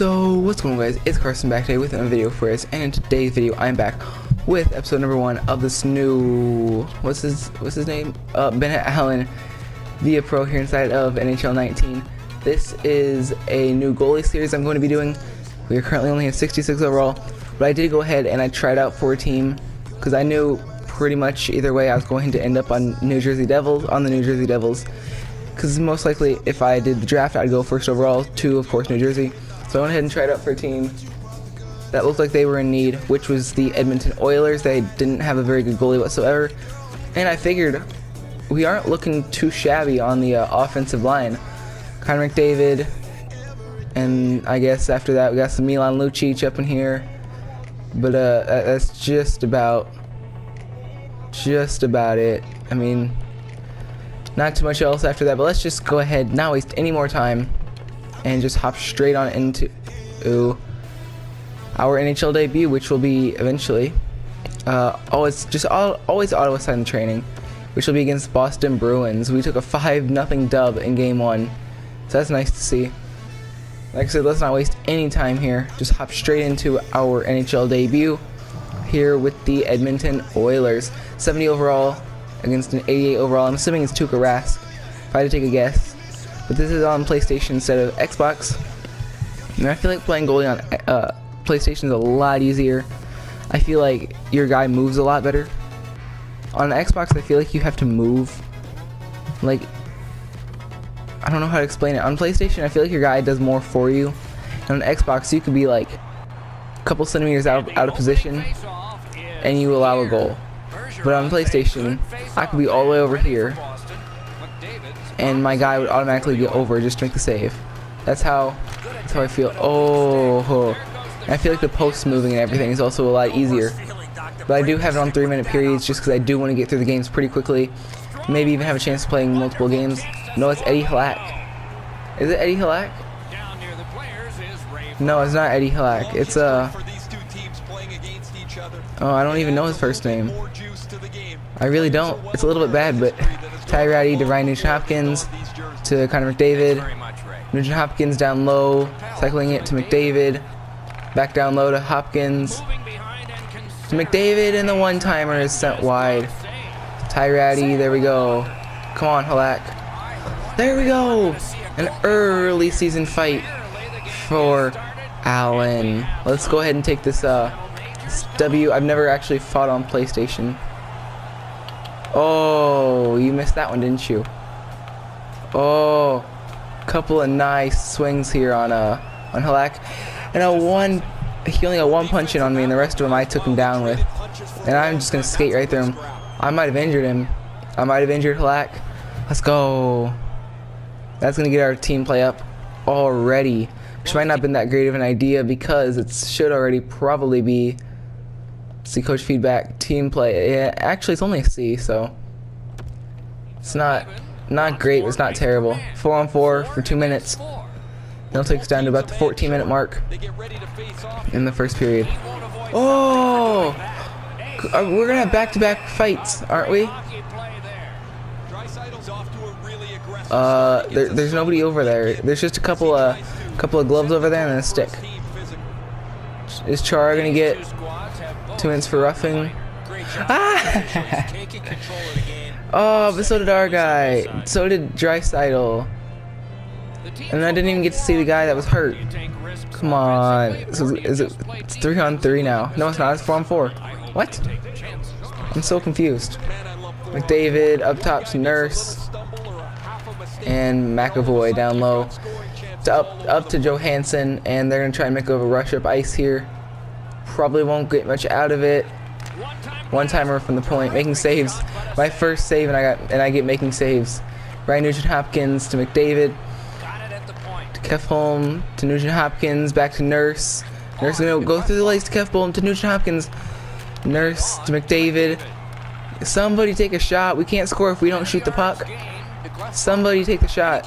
So what's going on, guys? It's Carson back today with another video for us, and in today's video I'm back with episode number 1 of this new what's his name? Bennett Allen via Pro here inside of NHL 19. This is a new goalie series I'm going to be doing. We are currently only at 66 overall, but I did go ahead and I tried out for a team because I knew pretty much either way I was going to end up on the New Jersey Devils. Because most likely, if I did the draft, I'd go first overall to, of course, New Jersey. So I went ahead and tried out for a team that looked like they were in need, which was the Edmonton Oilers. They didn't have a very good goalie whatsoever. And I figured we aren't looking too shabby on the offensive line. Connor McDavid, and I guess after that we got some Milan Lucic up in here. But that's just about it. I mean, not too much else after that, but let's just go ahead, not waste any more time, and just hop straight on into our NHL debut, which will be eventually always Ottawa side training, which will be against Boston Bruins. We took a 5-0 dub in game 1, so that's nice to see. Like I said, let's not waste any time here, just hop straight into our NHL debut here with the Edmonton Oilers. 70 overall against an 88 overall. I'm assuming it's Tuukka Rask, if I had to take a guess. But this is on PlayStation instead of Xbox. And I feel like playing goalie on PlayStation is a lot easier. I feel like your guy moves a lot better. On Xbox, I feel like you have to move. Like, I don't know how to explain it. On PlayStation, I feel like your guy does more for you. And on Xbox, you could be like a couple centimeters out of position, and you allow a goal. But on PlayStation, I could be all the way over here, and my guy would automatically get over just to make the save. That's how I feel. And I feel like the post moving and everything is also a lot easier. But I do have it on 3-minute periods just because I do want to get through the games pretty quickly. Maybe even have a chance of playing multiple games. No, it's Eddie Halak. Is it Eddie Halak? No, it's not Eddie Halak. It's oh, I don't even know his first name. I really don't. It's a little bit bad, but Tyrati to Ryan Nugent-Hopkins to Connor McDavid. Nugent-Hopkins down low, cycling it to McDavid. Back down low to Hopkins. To McDavid, and the one-timer is sent wide. Tyrati, there we go. Come on, Halak. There we go. An early season fight for Allen. Let's go ahead and take this W. I've never actually fought on PlayStation. Oh, you missed that one, didn't you? Oh, couple of nice swings here on Halak, and he only got one punch in on me, and the rest of them I took him down with. And I'm just gonna skate right through him. I might have injured him. I might have injured Halak. Let's go. That's gonna get our team play up already, which might not have been that great of an idea because it should already probably be. See, coach feedback, team play. Yeah, actually it's only a C, so it's not great, but it's not terrible. 4-on-4 for 2 minutes. That'll take us down to about the 14-minute mark in the first period. Oh, we're gonna have back-to-back fights, aren't we? There's nobody over there. There's just a couple of gloves over there and a stick. Is Chara gonna get 2 minutes for roughing? Ah! Oh, but so did our guy. So did Draisaitl. And I didn't even get to see the guy that was hurt. Come on. So it's 3-on-3 now. No, it's not. It's 4-on-4. What? I'm so confused. McDavid up top to Nurse. And McAvoy down low. Up to Johansson. And they're going to try and make a rush up ice here. Probably won't get much out of it. One-timer from the point, making saves. My first save, and I get making saves. Ryan Nugent-Hopkins to McDavid. To Kefholm to Nugent-Hopkins, back to Nurse. Nurse is gonna go through the legs to Kefholm to Nugent-Hopkins. Nurse to McDavid. Somebody take a shot. We can't score if we don't shoot the puck. Somebody take the shot.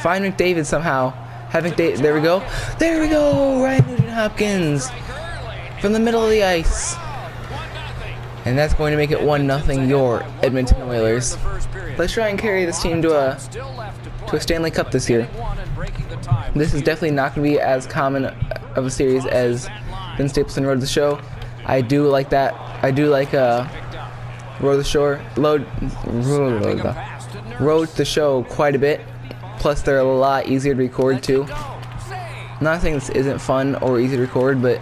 Find McDavid somehow. Have McDavid. There we go. There we go. Ryan Nugent-Hopkins from the middle of the ice. And that's going to make it 1-0 your Edmonton Oilers. Let's try and carry this team to a Stanley Cup this year. This is definitely not going to be as common of a series as Ben Stapleton Road to the Show. I do like that. I do like Road to the Shore, Road to the Show quite a bit. Plus, they're a lot easier to record too. I'm not saying this isn't fun or easy to record, but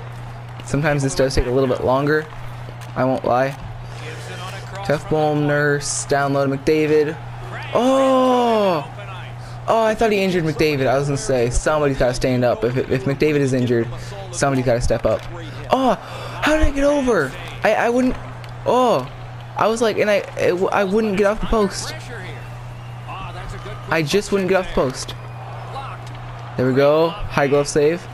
sometimes this does take a little bit longer. I won't lie. Tough Boom, Nurse, download McDavid. Oh! Oh, I thought he injured McDavid. I was gonna say somebody's gotta stand up. If McDavid is injured, somebody's gotta step up. Oh, how did I get over? I wouldn't. Oh, I was like, and I wouldn't get off the post. I just wouldn't get off the post. There we go. High glove save.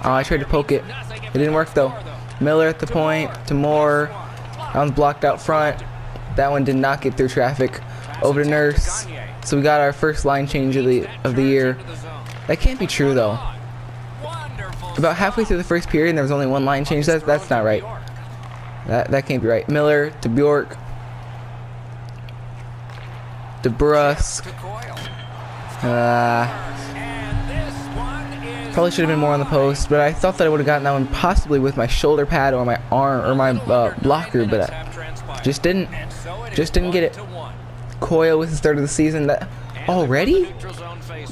Oh, I tried to poke it. It didn't work though. Miller at the point to Moore. That one's blocked out front. That one did not get through traffic. Over to Nurse. So we got our first line change of the year. That can't be true though. About halfway through the first period, and there was only one line change. That's not right. That can't be right. Miller to Bjork. To Brusque. Probably should have been more on the post, but I thought that I would have gotten that one possibly with my shoulder pad or my arm or my blocker, but I just didn't get it. Coyle with his third of the season. That already?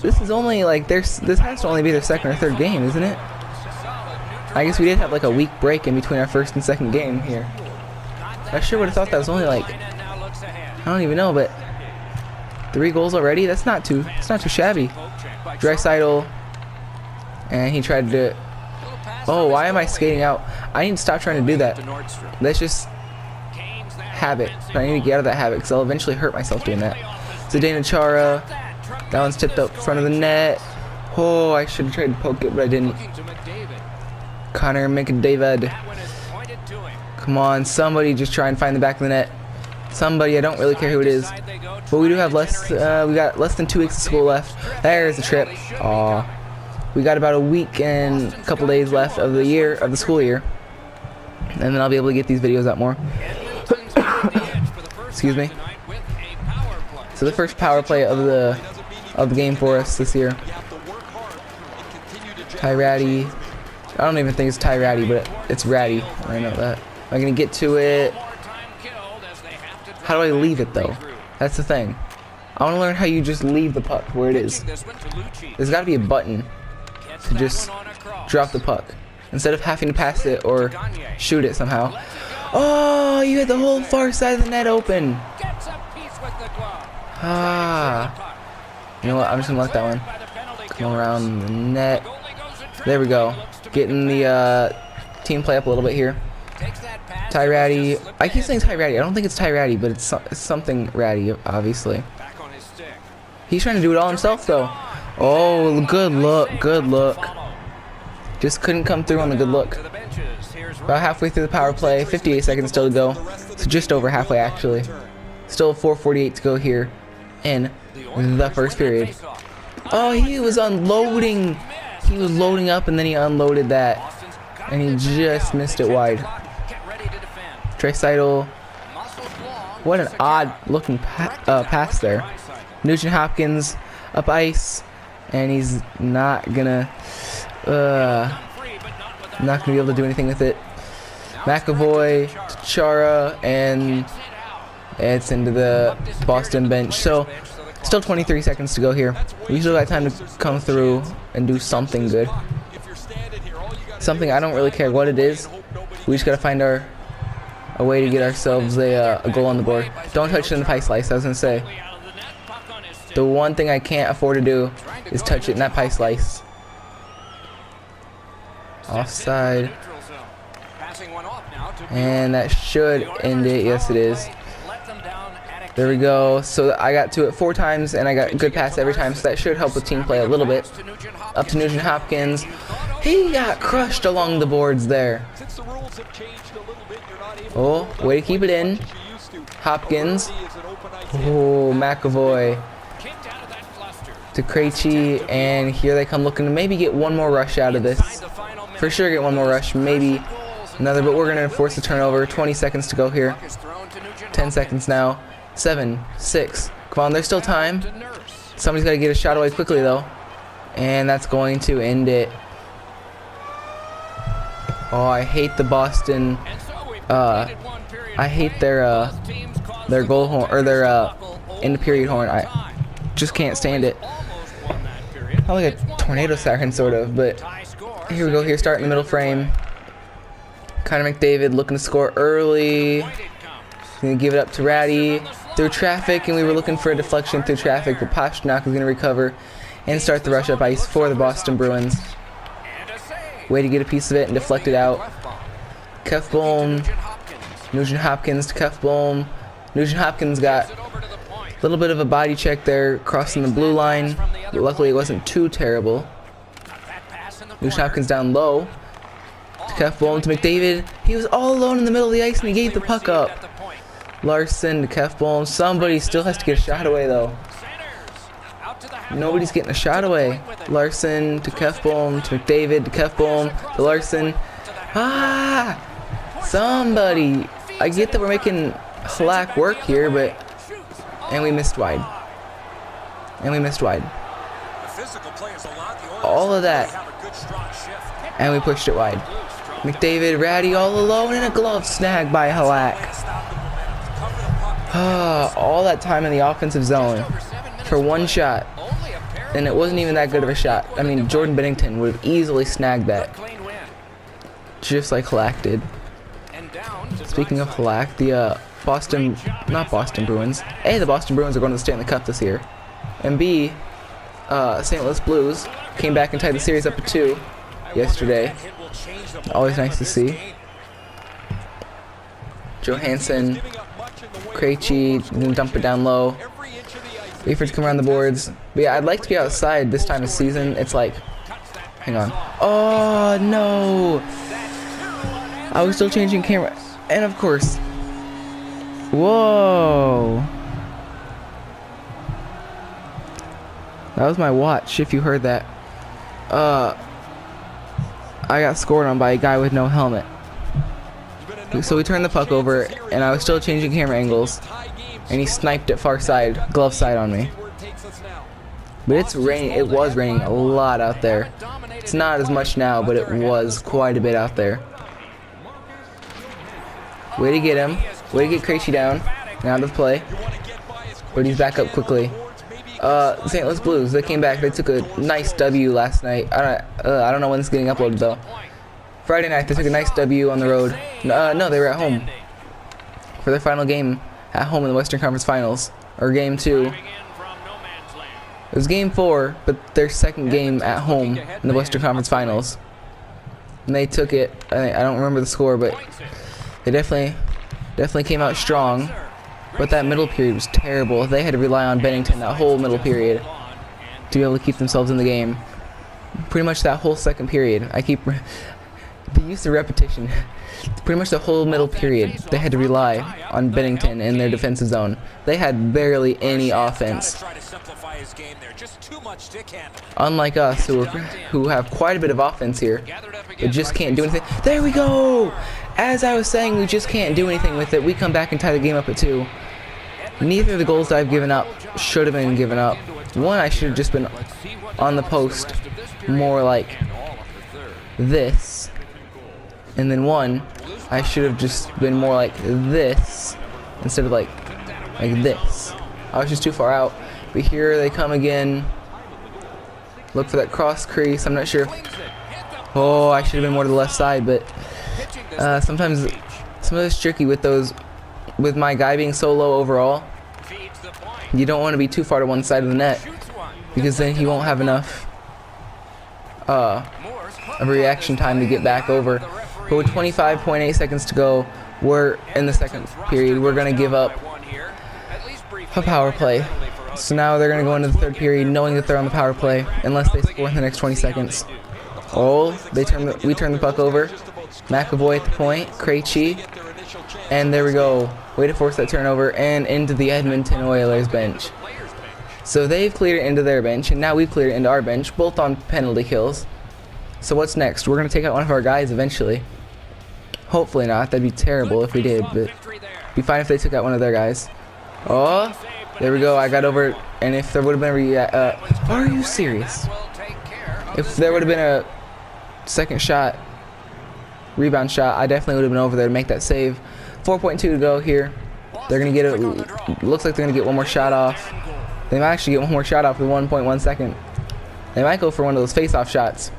This is only like this has to only be their second or third game, isn't it? I guess we did have like a week break in between our first and second game here. I sure would have thought that was only like, I don't even know, but 3 goals already? It's not too shabby. Draisaitl, and he tried to. Oh, why am I skating out? I need to stop trying to do that. That's just habit. I need to get out of that habit because I'll eventually hurt myself doing that. Zdeno Chara. That one's tipped up front of the net. Oh, I should have tried to poke it, but I didn't. Connor McDavid. Come on, somebody just try and find the back of the net. Somebody, I don't really care who it is. But we do have we got less than 2 weeks of school left. There's the trip. Aw. We got about a week and a couple days left of the school year. And then I'll be able to get these videos out more. Excuse me. So the first power play of the game for us this year. Ty Ratty. I don't even think it's Ty Ratty, but it's Ratty. I know that. Am I gonna get to it? How do I leave it though? That's the thing. I want to learn how you just leave the puck where it is. There's got to be a button to just drop the puck instead of having to pass it or shoot it somehow. Oh, you had the whole far side of the net open. Ah. You know what? I'm just gonna let that one come around the net. There we go. Getting the team play up a little bit here. Ty Ratty. I keep saying Ty Ratty. I don't think it's Ty Ratty, but it's something Ratty, obviously. He's trying to do it all himself, though. Oh, good look. Good look. Just couldn't come through on the good look. About halfway through the power play. 58 seconds still to go. So just over halfway, actually. Still 4:48 to go here in the first period. Oh, he was unloading. He was loading up, and then he unloaded that. And he just missed it wide. Draisaitl. What an odd looking pass there. Nugent Hopkins up ice, and he's not gonna be able to do anything with it. McAvoy to Chara, and it's into the Boston bench. So still 23 seconds to go here. We still got time to come through and do something good. Something I don't really care what it is. We just gotta find a way to get ourselves a goal on the board. Don't touch it in the pie slice. I was gonna say. The one thing I can't afford to do is touch it in that pie slice. Offside. And that should end it. Yes, it is. There we go. So I got to it 4 times, and I got a good pass every time, so that should help with team play a little bit. Up to Nugent Hopkins. He got crushed along the boards there. Oh, way to keep it in. Hopkins. Oh, McAvoy. To Krejci, and here they come looking to maybe get one more rush out of this. For sure get one more rush, maybe another, but we're going to force a turnover. 20 seconds to go here. 10 seconds now. 7, 6. Come on, there's still time. Somebody's got to get a shot away quickly, though. And that's going to end it. Oh, I hate the Boston. I hate their goal horn, or their end of period horn. I just can't stand it. I like a tornado siren sort of, but here we go. Here, start in the middle frame. Connor McDavid looking to score early. Gonna give it up to Ratty through traffic, and we were looking for a deflection through traffic, but Pastrnak was gonna recover and start the rush up ice for the Boston Bruins. Way to get a piece of it and deflect it out. Kefbohm, Nugent Hopkins to Kefbohm. Nugent Hopkins got a little bit of a body check there, crossing the blue line. But luckily, it wasn't too terrible. Nugent Hopkins down low to Kefbohm to McDavid. He was all alone in the middle of the ice, and he gave the puck up. Larson to Kefbohm. Somebody still has to get a shot away, though. Nobody's getting a shot away. Larson to Kefbohm to McDavid to Kefbohm to Larson. Ah! Somebody. I get that we're making Halak work here, but... And we missed wide. And we missed wide. All of that. And we pushed it wide. McDavid, Ratty all alone, and a glove snag by Halak. All that time in the offensive zone for one shot. And it wasn't even that good of a shot. I mean, Jordan Bennington would have easily snagged that. Just like Halak did. Speaking of Halak, the not Boston Bruins. A, the Boston Bruins are going to the Stanley Cup this year. And B, St. Louis Blues came back and tied the series up at 2 yesterday. Always nice to see. Johansson, Krejci, then dump it down low. Wait for it to come around the boards. But yeah, I'd like to be outside this time of season. It's like, hang on. Oh no! I was still changing camera, and of course, whoa! That was my watch. If you heard that, I got scored on by a guy with no helmet. So we turned the puck over, and I was still changing camera angles, and he sniped it far side, glove side on me. But it's raining. It was raining a lot out there. It's not as much now, but it was quite a bit out there. Way to get him. Way to get Krejci down. Now to the play. But he's back up quickly. St. Louis Blues, they came back. They took a nice W last night. I don't know when it's getting uploaded though. Friday night, they took a nice W on the road. No, they were at home for their final game at home in the Western Conference Finals, or Game 2. It was Game 4, but their second game at home in the Western Conference Finals. And they took it. I don't remember the score, but they definitely came out strong. But that middle period was terrible. They had to rely on Bennington that whole middle period to be able to keep themselves in the game. Pretty much that whole second period. The use of repetition. Pretty much the whole middle period, they had to rely on Bennington in their defensive zone. They had barely any offense. Unlike us, who have quite a bit of offense here, but just can't do anything. There we go! As I was saying, we just can't do anything with it. We come back and tie the game up at 2. Neither of the goals that I've given up should have been given up. One, I should have just been on the post, more like this. And then one, I should have just been more like this instead of like this. I was just too far out. But here they come again. Look for that cross crease. I'm not sure. Oh, I should have been more to the left side, but sometimes it's tricky with those. With my guy being so low overall, you don't want to be too far to one side of the net because then he won't have enough of a reaction time to get back over. But with 25.8 seconds to go, we're in the second period. We're going to give up a power play. So now they're going to go into the third period knowing that they're on the power play unless they score in the next 20 seconds. Oh, we turn the puck over. McAvoy at the point. Krejci. And there we go. Way to force that turnover and into the Edmonton Oilers bench. So they've cleared it into their bench, and now we've cleared it into our bench, both on penalty kills. So what's next? We're going to take out one of our guys eventually. Hopefully not. That'd be terrible if we did, but it'd be fine if they took out one of their guys. Oh, there we go. I got over it, and if there would have been are you serious? If there would have been a second shot, rebound shot, I definitely would have been over there to make that save. 4.2 to go here. They're going to get it. Looks like they're going to get one more shot off. They might actually get one more shot off with 1.1 second. They might go for one of those face-off shots.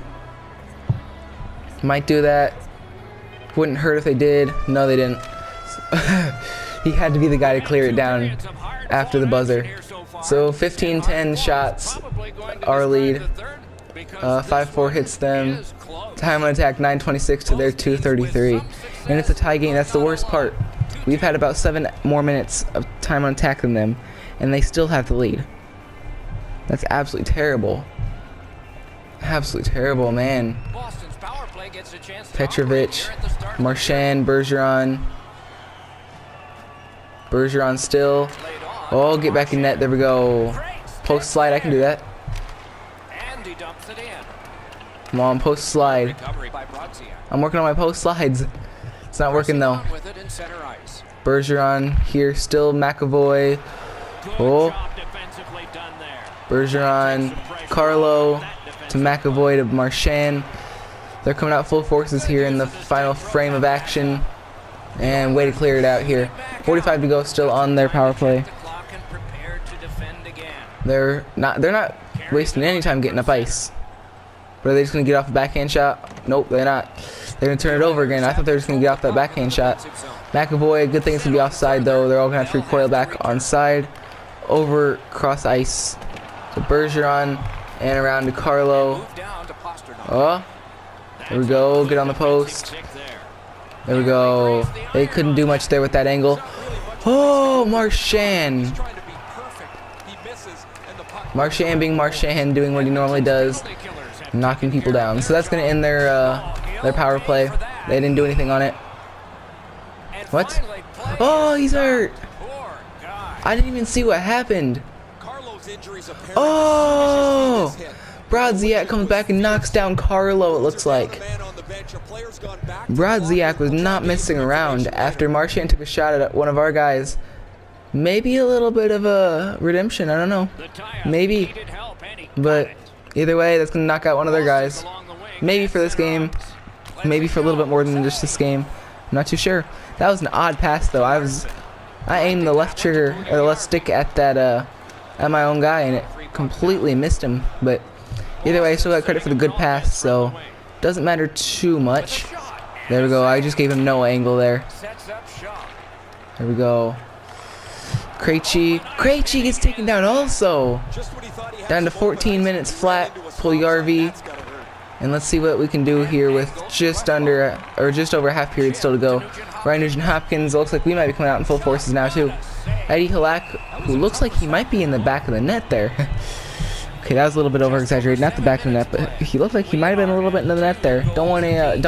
Might do that. Wouldn't hurt if they did. No, they didn't. He had to be the guy to clear it down after the buzzer. So 15-10 shots, our lead. 5-4 hits them. Time on attack 9:26 to their 2:33. And it's a tie game. That's the worst part. We've had about 7 more minutes of time on attack than them, and they still have the lead. That's absolutely terrible. Absolutely terrible, man. Petrovic, Marchand, Bergeron. Bergeron still. Oh, get back in net. There we go. Post slide. I can do that. Come on, post slide. I'm working on my post slides. It's not working though. Bergeron here still. McAvoy. Oh. Bergeron. Carlo to McAvoy to Marchand. They're coming out full forces here in the final frame of action. And way to clear it out here. 45 to go still on their power play. They're not wasting any time getting up ice. But are they just going to get off a backhand shot? Nope, they're not. They're going to turn it over again. I thought they were just going to get off that backhand shot. McAvoy, good thing it's going to be offside though. They're all going to have to recoil back on side. Over cross ice to Bergeron and around to Carlo. Oh, there we go. Get on the post. There we go. They couldn't do much there with that angle. Oh, Marchand. Marchand being Marchand, doing what he normally does, knocking people down. So that's going to end their power play. They didn't do anything on it. What? Oh, he's hurt. I didn't even see what happened. Oh! Brodziak comes back and knocks down Carlo, it looks like. Brodziak was not messing around after Marchand took a shot at one of our guys. Maybe a little bit of a redemption, I don't know. Maybe. But either way, that's going to knock out one of their guys. Maybe for this game. Maybe for a little bit more than just this game. I'm not too sure. That was an odd pass though. I aimed the left trigger, or the left stick at that at my own guy, and it completely missed him. But either way, I still got credit for the good pass, so doesn't matter too much. There we go. I just gave him no angle there. There we go. Krejci gets taken down also. Down to 14 minutes flat. Puljujarvi. And let's see what we can do here with just under, or just over a half period still to go. Ryan Nugent-Hopkins looks like we might be coming out in full forces now too. Eddie Halak, who looks like he might be in the back of the net there. Okay, that was a little bit over exaggerated. Not the back of the net, but he looked like he might have been a little bit in the net there. Don't want to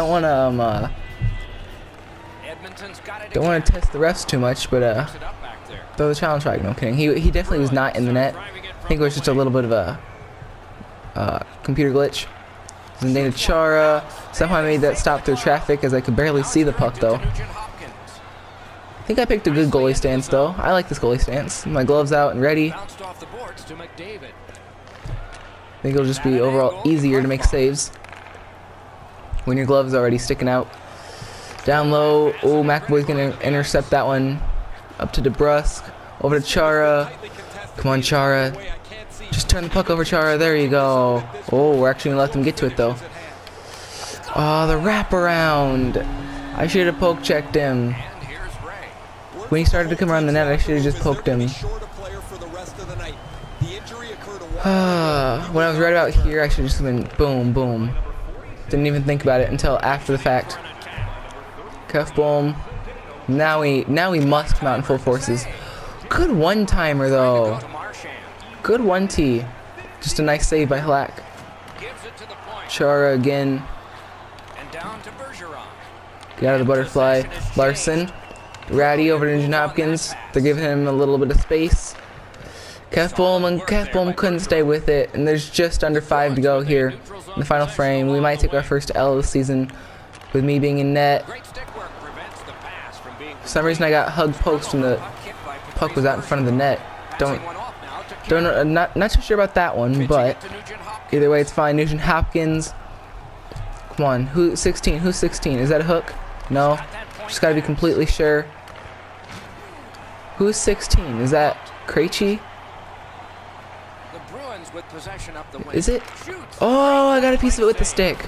test the refs too much, but throw the challenge flag. No kidding. He definitely was not in the net. I think it was just a little bit of a computer glitch. Zdeno Chara somehow made that stop through traffic, as I could barely see the puck though. I think I picked a good goalie stance though. I like this goalie stance. My gloves out and ready. I think it'll just be overall easier to make saves when your gloves are already sticking out. Down low. Oh, McAvoy's gonna intercept that one. Up to DeBrusque. Over to Chara. Come on, Chara. Just turn the puck over, Chara. There you go. Oh, we're actually going to let them get to it, though. Oh, the wraparound. I should have poke checked him. When he started to come around the net, I should have just poked him. When I was right about here, I should have just been boom, boom. Didn't even think about it until after the fact. Cuff boom. Now we must come out in full forces. Good one-timer, though. Good 1-T. Just a nice save by Halak. Chara again. Get out of the butterfly. Larson. Ratty over to Nugent-Hopkins. They're giving him a little bit of space. Kefbom couldn't stay with it. And there's just under 5 to go here in the final frame. We might take our first L of the season with me being in net. For some reason I got hugged post when the puck was out in front of the net. Not too sure about that one, but either way it's fine. Nugent-Hopkins Come on. Who's 16? Who's 16? Is that a hook? No. Just gotta be completely sure. Who's 16? Is that Krejci? Is it? Oh, I got a piece of it with the stick.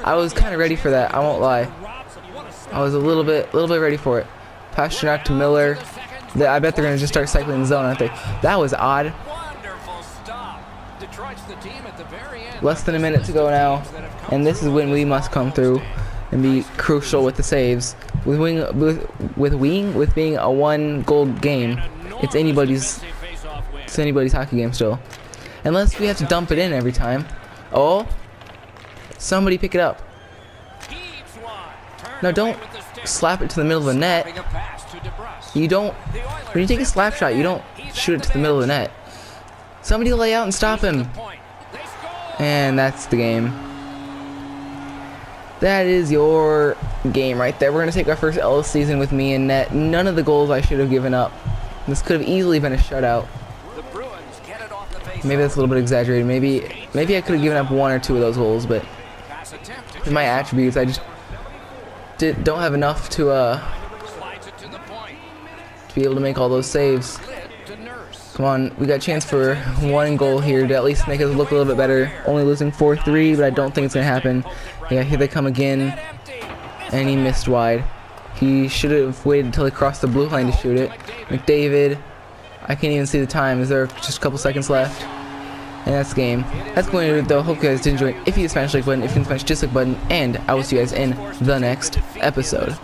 I was kind of ready for that. I won't lie. I was a little bit ready for it. Pasternak to Miller. I bet they're gonna just start cycling the zone, aren't they? That was odd. Less than a minute to go now, and this is when we must come through and be crucial with the saves. With being a 1-goal game, it's anybody's hockey game still. Unless we have to dump it in every time. Oh, somebody pick it up. No, don't slap it to the middle of the net. You don't. When you take a slap shot, you don't shoot it to the middle of the net. Somebody lay out and stop him. And that's the game. That is your game right there. We're going to take our first L of the season with me in net. None of the goals I should have given up. This could have easily been a shutout. Maybe that's a little bit exaggerated. Maybe I could have given up 1 or 2 of those goals, but in my attributes, I just don't have enough to be able to make all those saves. Come on, we got a chance for 1 goal here to at least make us look a little bit better. Only losing 4-3, but I don't think it's going to happen. Yeah, here they come again. And he missed wide. He should have waited until he crossed the blue line to shoot it. McDavid. I can't even see the time. Is there just a couple seconds left? And that's the game. That's going to do it though. Hope you guys did enjoy it. If you hit the Spanish like button, if you didn't smash dislike button, and I will see you guys in the next episode.